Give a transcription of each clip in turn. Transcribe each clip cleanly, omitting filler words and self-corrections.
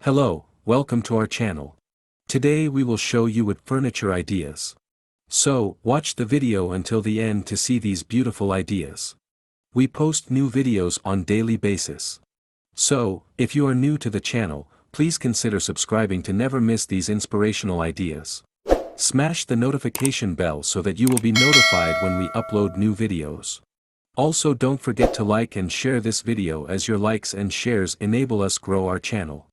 Hello, welcome to our channel. Today we will show you with furniture ideas. So, watch the video until the end to see these beautiful ideas. We post new videos on daily basis. So, if you are new to the channel, please consider subscribing to never miss these inspirational ideas. Smash the notification bell so that you will be notified when we upload new videos. Also, don't forget to like and share this video, as your likes and shares enable us grow our channel.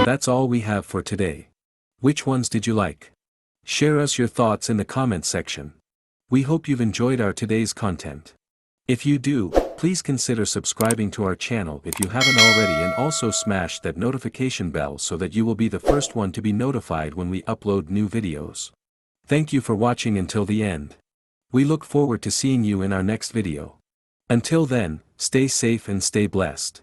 That's all we have for today. Which ones did you like? Share us your thoughts in the comments section. We hope you've enjoyed our today's content. If you do, please consider subscribing to our channel if you haven't already, and also smash that notification bell so that you will be the first one to be notified when we upload new videos. Thank you for watching until the end. We look forward to seeing you in our next video. Until then, stay safe and stay blessed.